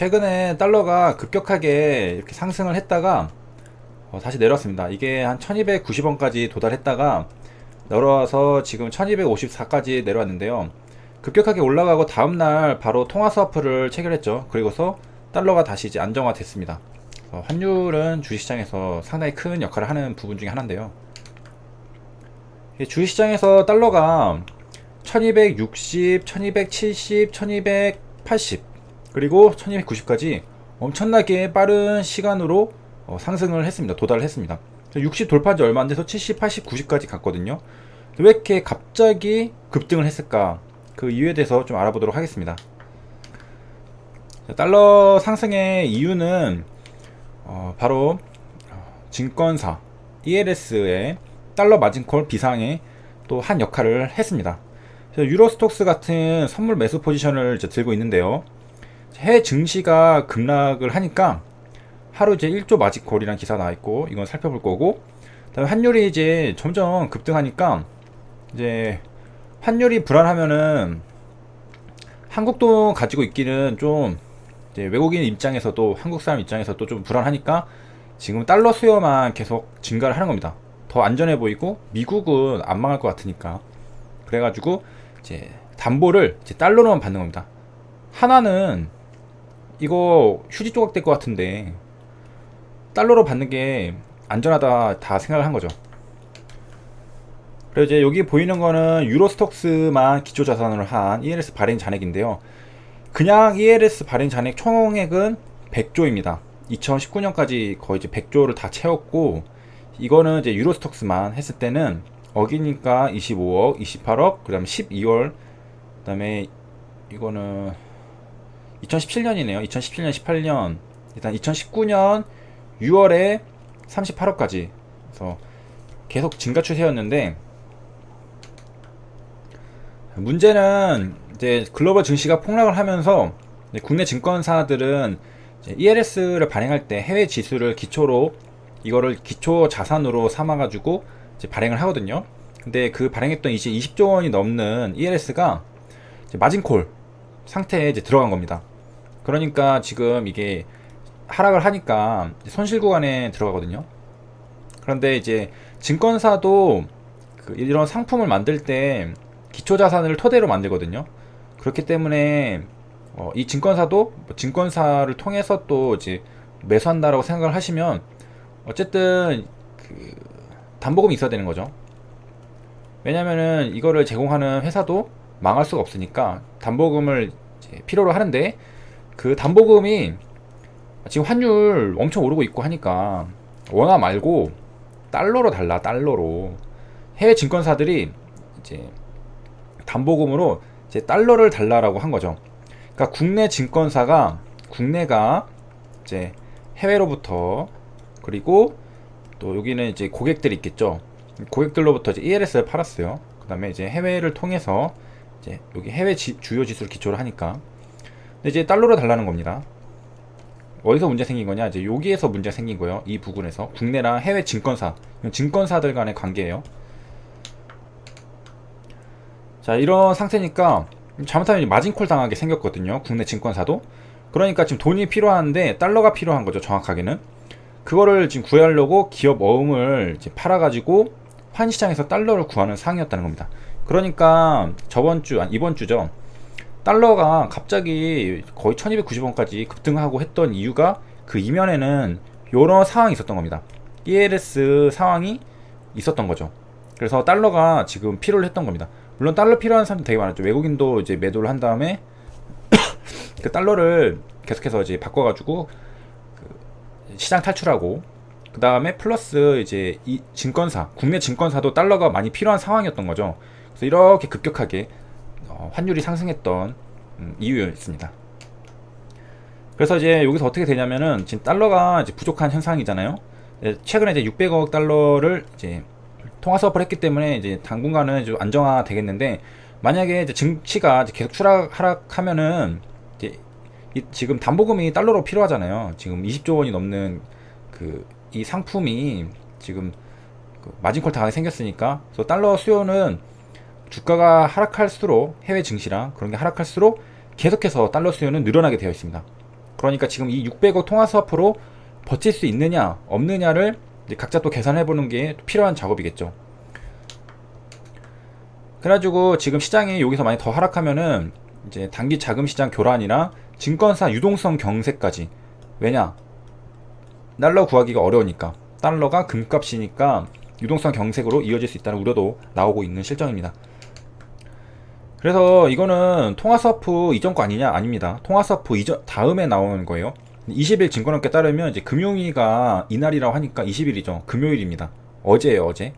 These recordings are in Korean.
최근에 달러가 급격하게 이렇게 상승을 했다가 다시 내렸습니다. 이게 한 1290원까지 도달했다가 내려와서 지금 1254까지 내려왔는데요. 급격하게 올라가고 다음날 바로 통화 스와프를 체결했죠. 그리고서 달러가 다시 이제 안정화됐습니다. 환율은 주식시장에서 상당히 큰 역할을 하는 부분 중에 하나인데요. 주식시장에서 달러가 1260, 1270, 1280 그리고 1290까지 엄청나게 빠른 시간으로 상승을 했습니다. 도달을 했습니다. 60 돌파한 지 얼마 안 돼서 70, 80, 90까지 갔거든요. 왜 이렇게 갑자기 급등을 했을까? 그 이유에 대해서 좀 알아보도록 하겠습니다. 달러 상승의 이유는 바로 증권사 ELS의 달러 마진콜 비상에 또 한 역할을 했습니다. 유로스톡스 같은 선물 매수 포지션을 이제 들고 있는데요. 해외 증시가 급락을 하니까 하루 이제 1조 마진콜이라는 기사 나와 있고 이건 살펴볼 거고, 그다음에 환율이 이제 점점 급등하니까 이제 환율이 불안하면은 한국도 가지고 있기는 좀 이제 외국인 입장에서도 한국 사람 입장에서도 좀 불안하니까 지금 달러 수요만 계속 증가를 하는 겁니다. 더 안전해 보이고 미국은 안 망할 것 같으니까. 그래가지고 이제 담보를 이제 달러로만 받는 겁니다. 하나는 이거 휴지 조각 될 것 같은데 달러로 받는 게 안전하다 다 생각을 한 거죠. 그리고 이제 여기 보이는 거는 유로스톡스만 기초 자산으로 한 ELS 발행 잔액인데요. 그냥 ELS 발행 잔액 총액은 100조입니다. 2019년까지 거의 이제 100조를 다 채웠고, 이거는 이제 유로스톡스만 했을 때는 억이니까 25억, 28억, 그 다음에 12월, 그 다음에 이거는 2017년이네요. 2017년, 18년, 일단 2019년 6월에 38억까지. 그래서 계속 증가 추세였는데, 문제는 이제 글로벌 증시가 폭락을 하면서 국내 증권사들은 ELS를 발행할 때 해외 지수를 기초로 이거를 기초 자산으로 삼아가지고 이제 발행을 하거든요. 근데 그 발행했던 이제 20조 원이 넘는 ELS가 마진콜 상태에 이제 들어간 겁니다. 그러니까 지금 이게 하락을 하니까 손실 구간에 들어가거든요. 그런데 이제 증권사도 이런 상품을 만들 때 기초 자산을 토대로 만들거든요. 그렇기 때문에 이 증권사도 증권사를 통해서 또 이제 매수한다라고 생각을 하시면 어쨌든 그 담보금이 있어야 되는 거죠. 왜냐면은 이거를 제공하는 회사도 망할 수가 없으니까 담보금을 이제 필요로 하는데, 그 담보금이 지금 환율 엄청 오르고 있고 하니까 원화 말고 달러로 달라. 달러로 해외 증권사들이 이제 담보금으로 이제 달러를 달라라고 한 거죠. 그러니까 국내 증권사가 국내가 이제 해외로부터, 그리고 또 여기는 이제 고객들이 있겠죠. 고객들로부터 이제 ELS를 팔았어요. 그 다음에 이제 해외를 통해서 이제 여기 해외 주요 지수를 기초로 하니까 근데 이제 달러로 달라는 겁니다. 어디서 문제 생긴 거냐? 이제 여기에서 문제 생긴 거예요. 이 부분에서 국내랑 해외 증권사, 증권사들 간의 관계예요. 자, 이런 상태니까 잘못하면 마진콜 당하게 생겼거든요. 국내 증권사도. 그러니까 지금 돈이 필요한데 달러가 필요한 거죠. 정확하게는 그거를 지금 구하려고 기업 어음을 이제 팔아가지고 환시장에서 달러를 구하는 상황이었다는 겁니다. 그러니까 이번 주죠. 달러가 갑자기 거의 1290원까지 급등하고 했던 이유가 그 이면에는 이런 상황이 있었던 겁니다. ELS 상황이 있었던 거죠. 그래서 달러가 지금 필요를 했던 겁니다. 물론 달러 필요한 사람도 되게 많았죠. 외국인도 이제 매도를 한 다음에 그 달러를 계속해서 이제 바꿔가지고 그 시장 탈출하고, 그 다음에 플러스 이제 이 증권사, 국내 증권사도 달러가 많이 필요한 상황이었던 거죠. 그래서 이렇게 급격하게 환율이 상승했던 이유였습니다. 그래서 이제 여기서 어떻게 되냐면은 지금 달러가 이제 부족한 현상이잖아요. 최근에 이제 600억 달러를 이제 통화 수업을 했기 때문에 이제 당분간은 좀 안정화 되겠는데, 만약에 이제 증시가 이제 계속 하락하면은 이제 지금 담보금이 달러로 필요하잖아요. 지금 20조 원이 넘는 이 상품이 지금 마진콜 당하게 생겼으니까. 그래서 달러 수요는 주가가 하락할수록, 해외 증시랑 그런 게 하락할수록 계속해서 달러 수요는 늘어나게 되어 있습니다. 그러니까 지금 이 600억 통화 스와프로 버틸 수 있느냐 없느냐를 이제 각자 또 계산해 보는 게 필요한 작업이겠죠. 그래가지고 지금 시장이 여기서 많이 더 하락하면은 이제 단기 자금 시장 교란이랑 증권사 유동성 경색까지. 왜냐, 달러 구하기가 어려우니까, 달러가 금값이니까 유동성 경색으로 이어질 수 있다는 우려도 나오고 있는 실정입니다. 그래서 이거는 통화스와프 이전 거 아니냐? 아닙니다. 통화스와프 이전 다음에 나오는 거예요. 20일 증권업계 따르면 이제 금요일가 이날이라고 하니까 20일이죠. 금요일입니다. 어제예요, 어제.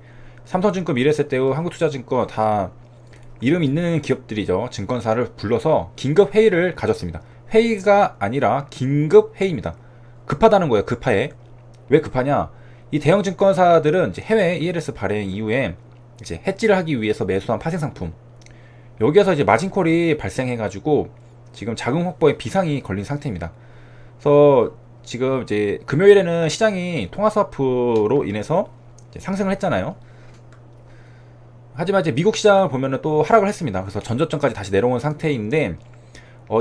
삼성증권, 미래에셋대우, 한국투자증권 다 이름 있는 기업들이죠. 증권사를 불러서 긴급 회의를 가졌습니다. 회의가 아니라 긴급 회의입니다. 급하다는 거예요. 급하게. 왜 급하냐? 이 대형 증권사들은 이제 해외 ELS 발행 이후에 이제 해지를 하기 위해서 매수한 파생 상품, 여기에서 이제 마진콜이 발생해가지고 지금 자금 확보에 비상이 걸린 상태입니다. 그래서 지금 이제 금요일에는 시장이 통화스와프로 인해서 이제 상승을 했잖아요. 하지만 이제 미국 시장을 보면은 또 하락을 했습니다. 그래서 전저점까지 다시 내려온 상태인데,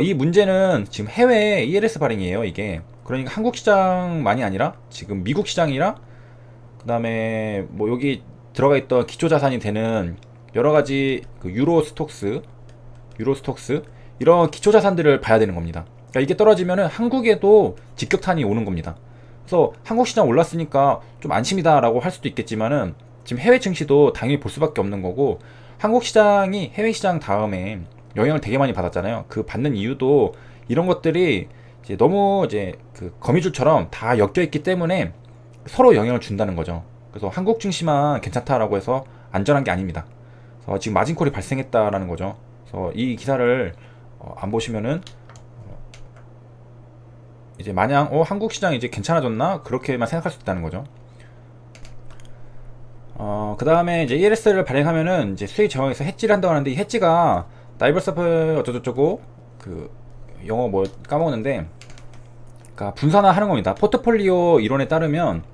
이 문제는 지금 해외 ELS 발행이에요, 이게. 그러니까 한국 시장만이 아니라 지금 미국 시장이랑 그 다음에 뭐 여기 들어가 있던 기초 자산이 되는 여러 가지 그 유로스톡스 이런 기초 자산들을 봐야 되는 겁니다. 그러니까 이게 떨어지면은 한국에도 직격탄이 오는 겁니다. 그래서 한국 시장 올랐으니까 좀 안심이다라고 할 수도 있겠지만은 지금 해외 증시도 당연히 볼 수밖에 없는 거고, 한국 시장이 해외 시장 다음에 영향을 되게 많이 받았잖아요. 그 받는 이유도 이런 것들이 이제 너무 이제 그 거미줄처럼 다 엮여 있기 때문에 서로 영향을 준다는 거죠. 그래서 한국 증시만 괜찮다라고 해서 안전한 게 아닙니다. 그래서 지금 마진콜이 발생했다라는 거죠. 그래서 이 기사를 안 보시면은 이제 마냥 한국 시장이 이제 괜찮아졌나 그렇게만 생각할 수 있다는 거죠. 그 다음에 이제 ELS를 발행하면은 이제 수익 정황에서 해지를 한다고 하는데, 이 해지가 다이버서프 어쩌고저쩌고 그 영어 뭐 까먹었는데, 그러니까 분산화 하는 겁니다. 포트폴리오 이론에 따르면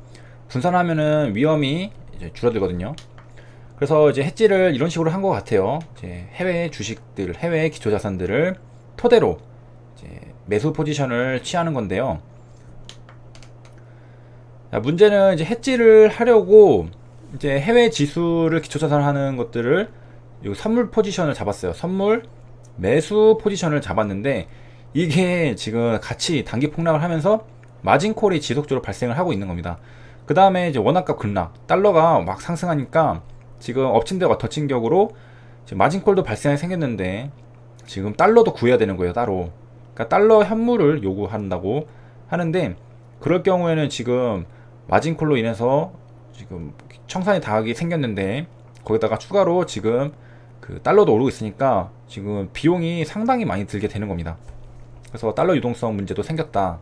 분산하면은 위험이 이제 줄어들거든요. 그래서 이제 해지를 이런 식으로 한 것 같아요. 이제 해외 주식들, 해외 기초 자산들을 토대로 이제 매수 포지션을 취하는 건데요. 문제는 이제 해지를 하려고 이제 해외 지수를 기초 자산하는 것들을 요 선물 포지션을 잡았어요. 선물 매수 포지션을 잡았는데, 이게 지금 같이 단기 폭락을 하면서 마진콜이 지속적으로 발생을 하고 있는 겁니다. 그 다음에 이제 원화값 급락, 달러가 막 상승하니까 지금 엎친 데가 덮친 격으로 지금 마진콜도 발생이 생겼는데, 지금 달러도 구해야 되는 거예요, 따로. 그러니까 달러 현물을 요구한다고 하는데, 그럴 경우에는 지금 마진콜로 인해서 지금 청산이 당하게 생겼는데, 거기다가 추가로 지금 그 달러도 오르고 있으니까 지금 비용이 상당히 많이 들게 되는 겁니다. 그래서 달러 유동성 문제도 생겼다.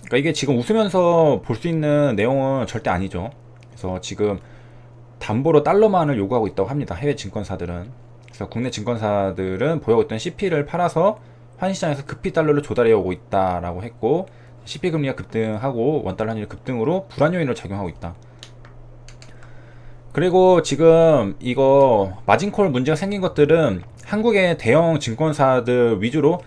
그러니까 이게 지금 웃으면서 볼 수 있는 내용은 절대 아니죠. 그래서 지금 담보로 달러만을 요구하고 있다고 합니다, 해외 증권사들은. 그래서 국내 증권사들은 보유하고 있던 CP를 팔아서 환시장에서 급히 달러를 조달해 오고 있다라고 했고, CP 금리가 급등하고 원달러 환율 급등으로 불안 요인으로 작용하고 있다. 그리고 지금 이거 마진콜 문제가 생긴 것들은 한국의 대형 증권사들 위주로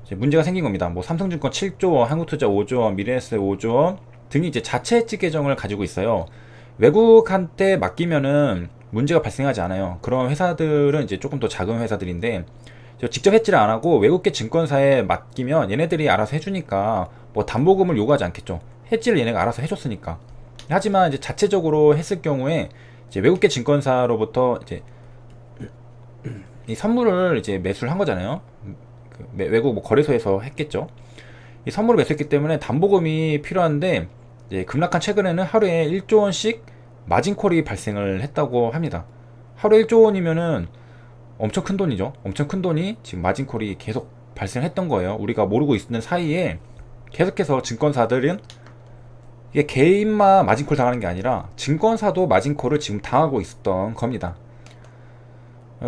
이제 문제가 생긴 겁니다. 뭐 삼성증권 7조 원, 한국투자 5조 원, 미래에셋 5조 원 등이 이제 자체 해지 계정을 가지고 있어요. 외국한테 맡기면은 문제가 발생하지 않아요. 그런 회사들은 이제 조금 더 작은 회사들인데, 직접 해지를 안 하고 외국계 증권사에 맡기면 얘네들이 알아서 해주니까 뭐 담보금을 요구하지 않겠죠. 해지를 얘네가 알아서 해줬으니까. 하지만 이제 자체적으로 했을 경우에 이제 외국계 증권사로부터 이제 이 선물을 이제 매수를 한 거잖아요. 그 외국 뭐 거래소에서 했겠죠. 이 선물을 매수했기 때문에 담보금이 필요한데, 이제 급락한 최근에는 하루에 1조 원씩 마진콜이 발생을 했다고 합니다. 하루에 1조 원이면은 엄청 큰 돈이죠. 엄청 큰 돈이 지금 마진콜이 계속 발생했던 거예요. 우리가 모르고 있는 사이에 계속해서 증권사들은, 이게 개인만 마진콜 당하는 게 아니라 증권사도 마진콜을 지금 당하고 있었던 겁니다.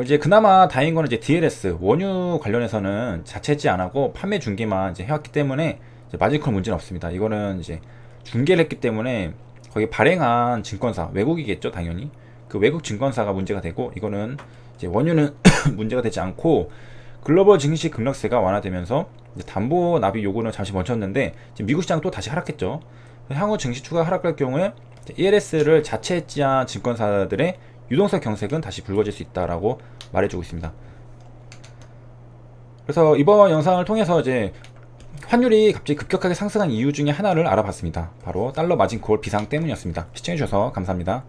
이제 그나마 다행인 거는 이제 DLS 원유 관련해서는 자체 해지 안 하고 판매 중개만 이제 해왔기 때문에 이제 마진콜 문제는 없습니다. 이거는 이제 중개를 했기 때문에 거기 발행한 증권사, 외국이겠죠 당연히. 그 외국 증권사가 문제가 되고, 이거는 이제 원유는 문제가 되지 않고, 글로벌 증시 급락세가 완화되면서 이제 담보 납입 요구는 잠시 멈췄는데 지금 미국 시장 또 다시 하락했죠. 향후 증시 추가 하락할 경우에 ELS를 자체 해지한 증권사들의 유동성 경색은 다시 불거질 수 있다라고 말해주고 있습니다. 그래서 이번 영상을 통해서 이제 환율이 갑자기 급격하게 상승한 이유 중에 하나를 알아봤습니다. 바로 달러 마진 콜 비상 때문이었습니다. 시청해주셔서 감사합니다.